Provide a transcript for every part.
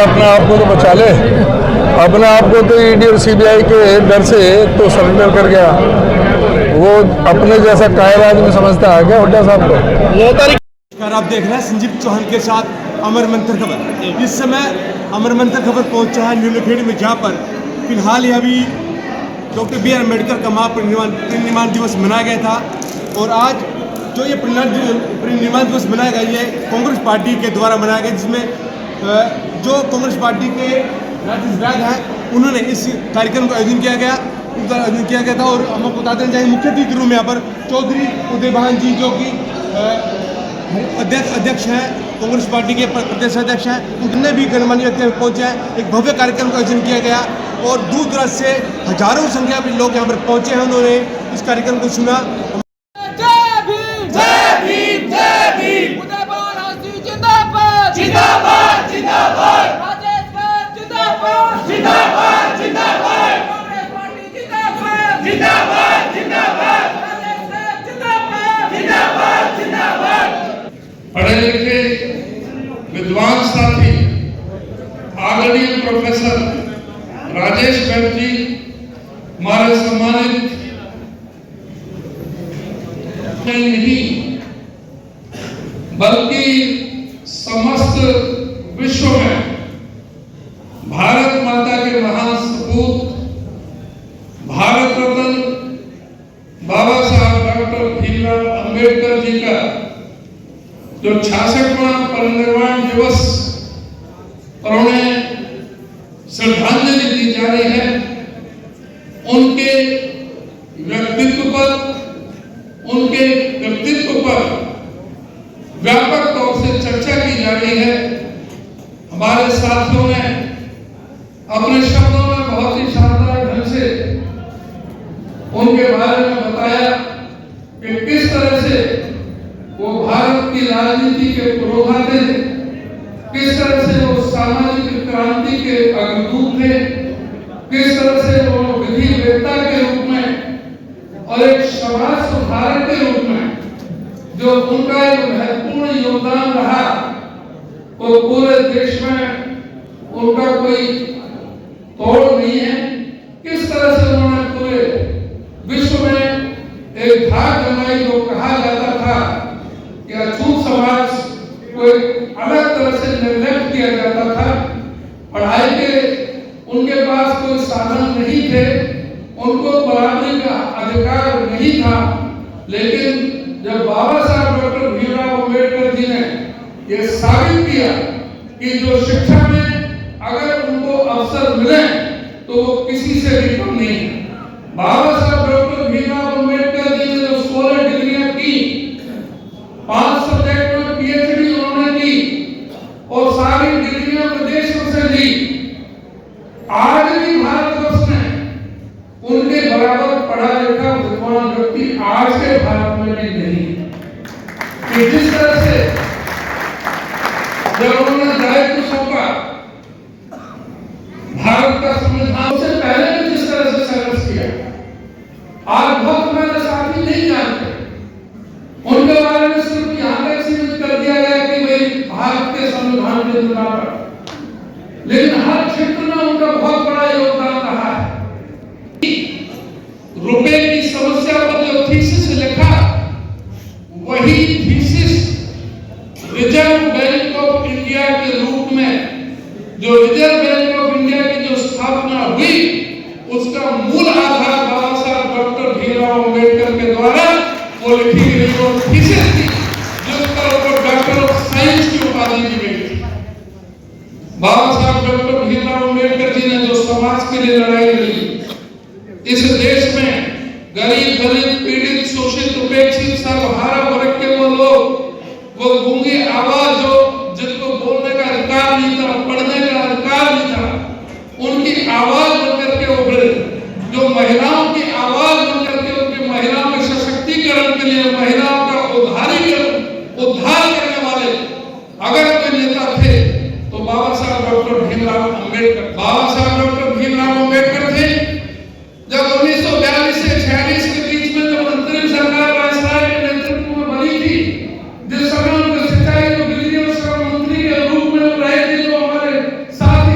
अपने आप को तो बचा ले। अपने आप को तो ईडी और सीबीआई के डर से तो सरेंडर कर गया। वो अपने जैसा कायर आदमी समझता है क्या हुड्डा साहब को? आप देख रहे हैं संजीव चौहान के साथ अमर मंथन खबर। इस समय अमर मंथन खबर पहुंचा है नीलोखेड़ी में, जहां पर फिलहाल ही अभी डॉक्टर बी आर अम्बेडकर का महापरिनिर्वाण दिवस मनाया गया था। और आज जो ये परिनिर्वाण दिवस मनाया गया, ये कांग्रेस पार्टी के द्वारा मनाया गया, जिसमें जो कांग्रेस पार्टी के राज्य विधायक हैं उन्होंने इस कार्यक्रम का आयोजन किया गया था। और हम आपको बताते हैं मुख्य अतिथि के रूप में यहाँ पर चौधरी उदय भान जी, जो कि अध्यक्ष हैं कांग्रेस पार्टी के प्रदेश अध्यक्ष हैं, उनने भी गणमान्य व्यक्ति पहुंचे हैं। एक भव्य कार्यक्रम का आयोजन किया गया और दूर दराज से हजारों संख्या में लोग यहाँ पर पहुंचे हैं। उन्होंने इस कार्यक्रम को सुना। पढ़े लिखे विद्वान साथी आदरणीय प्रोफेसर राजेश बैठ जी, हमारे सम्मानित नहीं बल्कि समस्त विश्व में भारत माता के महान सपूत भारत रत्न बाबा साहब डॉक्टर भीमराव अंबेडकर जी का जो 66वां परिनिर्वाण दिवस और उन्हें श्रद्धांजलि दी जा रही है, उनके व्यक्तित्व पर, उनके व्यक्तित्व पर व्यापक तौर से चर्चा की जा रही है। हमारे साथियों ने अपने शब्दों में बहुत ही शानदार ढंग से उनके बारे में बताया कि किस तरह से वो भारत की राजनीति के पुरोधा थे, किस तरह से वो सामाजिक क्रांति के अग्रदूत थे, किस तरह से वो विधि वेत्ता के रूप में और एक समाज सुधारक के रूप में जो उनका एक महत्वपूर्ण योगदान रहा, वो पूरे देश में उनका कोई तोड़ नहीं है। किस तरह से उन्होंने पूरे विश्व में एक धाक जमाई, जो कहा जाता था कि अछूत समाज को एक अलग तरह से निर्लप्त किया जाता था। पढ़ाई के उनके पास कोई साधन नहीं थे, उनको बराबरी का अधिकार नहीं था। लेकिन जब बाबा साहब डॉक्टर भीमराव अम्बेडकर जी ने ये साबित किया कि जो शिक्षा में अगर उनको अवसर मिले तो वो किसी से भी कम नहीं है। बाबा साहब डॉक्टर भीमराव अम्बेडकर जी ने जो 16 डिग्रियां की, 5 सब्जेक्ट में पीएचडी उन्होंने की और सारी डिग्रियां विदेशों से ली। आज भी भारतवर्ष में उनके बराबर पढ़ा लिखा विद्वान व्यक्ति आज के भारत में भी नहीं। कि जिस तरह से जब उन्होंने दायित्व सौंपा, भारत का संविधान से पहले भी जिस तरह से संघर्ष किया, आज बहुत हमारे साथी नहीं जानते। उनके बारे में सिर्फ यहाँ तक सीमित कर दिया गया कि भाई भारत के संविधान के निर्माण पर, लेकिन हर क्षेत्र में उनका बहुत बड़ा योगदान रहा है। रुपए की समस्या पर जो थीसिस लिखा, वही thesis reserve bank of India के रूप में, जो रिजर्व बैंक ऑफ इंडिया की जो स्थापना हुई, उसका मूल आधार बाबा साहब डॉक्टर भीमराव अम्बेडकर के द्वारा वो लिखी गई वो थीसिस थी, जिसका ऊपर डॉक्टर ऑफ साइंस की उपाधि दी गई थी। बाबा साहब डॉक्टर भीमराव अम्बेडकर जी ने जो समाज के लिए लड़ाई लड़ी, इस देश में गरीब दलित पीड़ित शोषित उपेक्षित सर्वहारा वर्ग के वो लोग, वो गूंगी आवाज जो जिनको बोलने का अधिकार नहीं था, पढ़ने का अधिकार नहीं था, उनकी आवाज बनकर के उभरे। जो महिलाओं की आवाज बनकर के उनकी महिलाओं के सशक्तिकरण के लिए, महिलाओं का उद्धार करने वाले अगर कोई नेता थे तो बाबा साहब डॉक्टर भीमराव अम्बेडकर। बाबा साहब डॉक्टर भीमराव अम्बेडकर थे। जब 1942 से 46 के बीच में जब अंतरिम सरकार वायसराय के नेतृत्व में बनी थी, जिस समय उनके सिंचाई और बिजली और श्रम मंत्री के रूप में रहे थे, जो हमारे साथ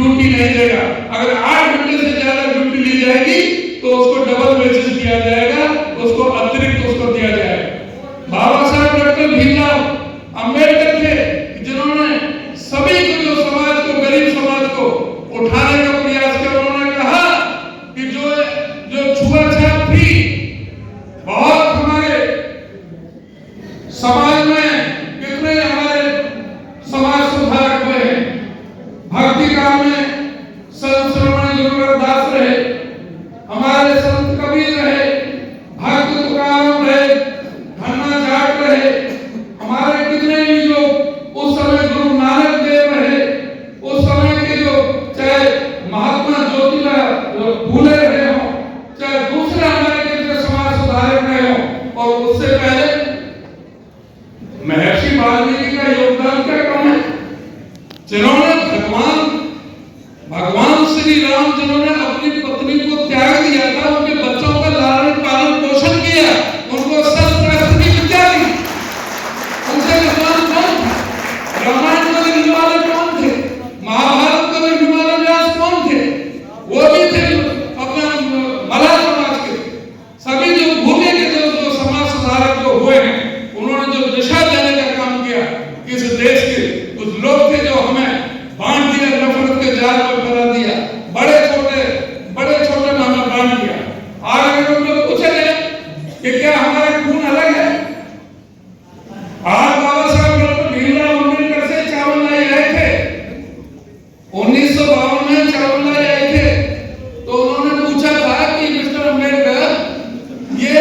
ड्यूटी नहीं देगा। अगर 8 घंटे से ज्यादा ड्यूटी ली जाएगी तो उसको डबल वेजेस दिया जाएगा, उसको अतिरिक्त उसको दिया जाएगा। बाबा साहब डॉक्टर भीमराव अंबेडकर थे जिन्होंने सभी को, जो समाज को, गरीब समाज को उठाने का प्रयास किया। उन्होंने कहा कि जो छुआछूत थी, बहुत हमारे समाज में कितने हमारे समाज सुधारक हुए हैं। भक्ति काल में संत श्रवण गुरुवर दास रहे, हमारे संत कबीर रहे, भक्त तुकाराम रहे, धन्ना जाट रहे, हमारे कितने भी जो उस समय गुरु नानक देव रहे, उस समय के जो चाहे महात्मा ज्योतिबा फूले रहे हों, चाहे दूसरे हमारे कितने समाज सुधारक रहे हों, और उससे पहले महर्षि वाल्मीकि का योगदान क्या कम है, जिन्होंने भगवान श्री राम जिन्होंने अपनी पत्नी को त्याग दिया था, उनके बच्चों का लालन पालन पोषण किया, उनको शस्त्र की विद्या दी, उनसे विद्वान कौन थे? रामायण को लिखने वाले कौन थे? महाभारत को लिखने वाले व्यास कौन थे? वो भी थे अपने मल्लाह समाज के। सभी जो भूमि के जो समाज सुधारक जो हुए हैं, उन्होंने जो दिशा देने का काम किया इस देश के, कुछ लोग थे जो हमें बांट दिया, नफरत के जाल में फैला दिया, बड़े छोटे में हमें बांट दिया। आज अगर हम लोग पूछेंगे कि क्या हमारा खून अलग है? आज बाबा साहब डॉक्टर भीमराव अंबेडकर से चावल लाई आए थे, 1952 में चावल लाई आए थे, तो उन्होंने पूछा था कि मिस्टर अंबेडकर, ये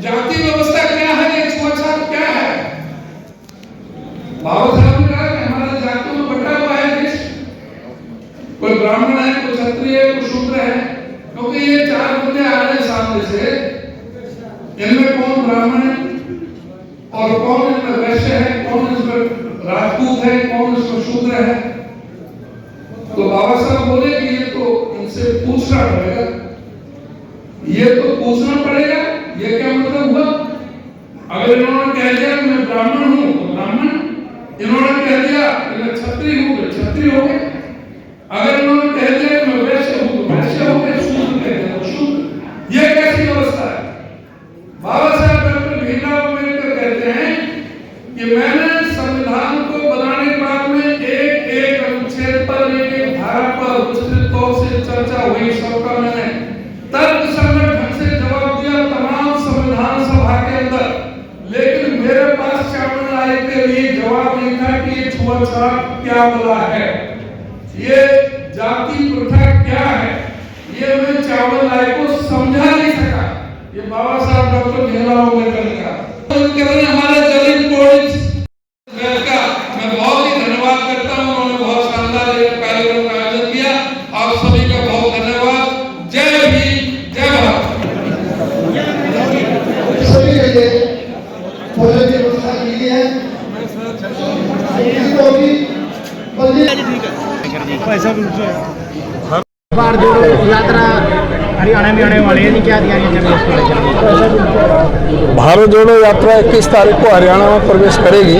जाति व्यवस्था क्या है, ये छुआछूत क्या है? बाबा साहब ने कहा कि हमारे जातियों में बटा हुआ है देश, कोई ब्राह्मण है, कोई क्षत्रिय है, कोई शूद्र है, क्योंकि ये 4 बंदे आ रहे सामने से, इनमें कौन ब्राह्मण है और कौन इसमें वैश्य है, कौन इसमें राजपूत है, कौन इसमें शूद्र है। तो बाबा साहब बोले कि ये तो इनसे पूछना पड़ेगा, ये तो पूछना पड़ेगा, ये क्या मतलब हुआ? अगर इन्होंने कह दिया कि मैं ब्राह्मण हूं तो ब्राह्मण, इन्होंने कह दिया कि मैं क्षत्रिय हूं तो क्षत्रिय हो गए, अगर इन्होंने कह दिया कि मैं वैश्य हूं तो वैश्य हो गए, शूद्र कह दिया तो शूद्र। ये कैसी व्यवस्था है? बाबा साहब डॉक्टर भीमराव अंबेडकर कहते हैं कि मैंने संविधान को बनाने के बाद में एक अनुच्छेद पर, एक धारा पर विस्तृत तौर से चर्चा हुई, सबका मैंने तर्कसंगत ढंग से जवाब दिया तमाम संविधान सभा के अंदर, लेकिन मेरे पास चावल लाई के लिए जवाब नहीं था कि ये छुआछूत क्या बोला है, ये जाति प्रथा क्या है, ये मैं चावल लाई को समझा नहीं सका। ये बाबा साहब डॉक्टर भीमराव अंबेडकर ने कहा। हमारे दलित बोर्ड का मैं बहुत ही धन्यवाद करता हूँ, उन्होंने बहुत शानदार कार्यक्रम का आयोजन किया। आप सभी का बहुत धन्यवाद। जय भीम, जय भारत। सभी के लिए भोजन की व्यवस्था की गई है। इसको भी बार जोड़ो यात्रा हरियाणा में आने वाली है जी, क्या तैयारियां चल रही है? भारत जोड़ो यात्रा 21 तारीख को हरियाणा में प्रवेश करेगी।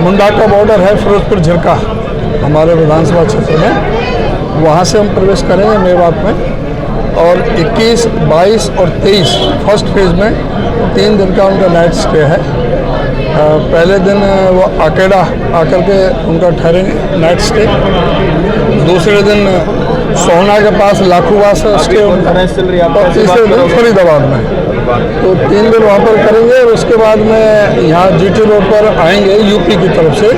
मुंडा का बॉर्डर है फिरोजपुर झिरका हमारे विधानसभा क्षेत्र में, वहाँ से हम प्रवेश करेंगे मेवात में, और 21, 22 और 23 फर्स्ट फेज में 3 दिन का उनका नाइट स्टे है। पहले दिन वो अकेडा आकर के उनका ठहरेंगे नाइट स्टे, दूसरे दिन सोहना के पास लाखूवास स्टे उनका, और तीसरे दिन फरीदाबाद में। तो 3 दिन वहाँ पर करेंगे, और उसके बाद में यहाँ जीटी रोड पर आएंगे यूपी की तरफ से।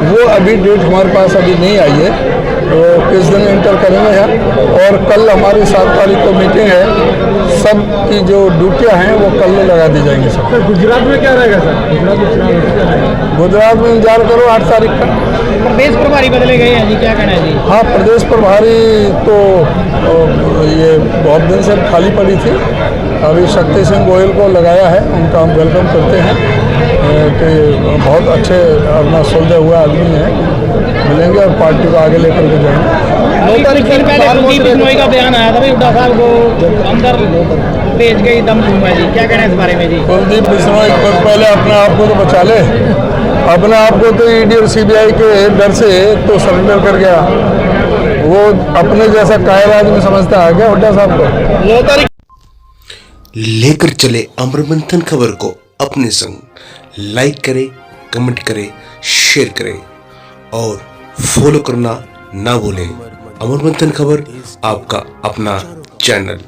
वो अभी डेट हमारे पास अभी नहीं आई है, तो किस दिन इंटर करेंगे यहाँ। और कल हमारी 7 तारीख को मीटिंग है, सब की जो ड्यूटियाँ हैं वो कल लगा दी जाएंगी सब। गुजरात में क्या रहेगा सर? गुजरात में इंतजार करो 8 तारीख का। प्रदेश प्रभारी बदले गए हैं जी, क्या कहना है जी? हाँ, प्रदेश प्रभारी तो ये बहुत दिन से खाली पड़ी थी, अभी शक्ति सिंह गोयल को लगाया है, उनका हम वेलकम करते हैं कि बहुत अच्छे अपना सुलझे हुआ आदमी है, मिलेंगे और पार्टी को आगे लेकर के जाएंगे। 9 तारीख दिन पहले कुलदीप बिश्नोई का बयान आया था भाई, हुड्डा साहब को अंदर भेज गई दम दूंगा जी, क्या कहना है इस बारे में जी? कुलदीप बिश्नोई पहले अपने आप को तो बचा ले, अपने आप को तो ईडी और सीबीआई के डर से तो सरेंडर कर गया, अपने जैसा कायर आदमी समझता है क्या हुड्डा साहब को? लेकर चले अमर मंथन खबर को अपने संग। लाइक करें, कमेंट करें, शेयर करें और फॉलो करना ना भूलें। अमर मंथन खबर आपका अपना चैनल।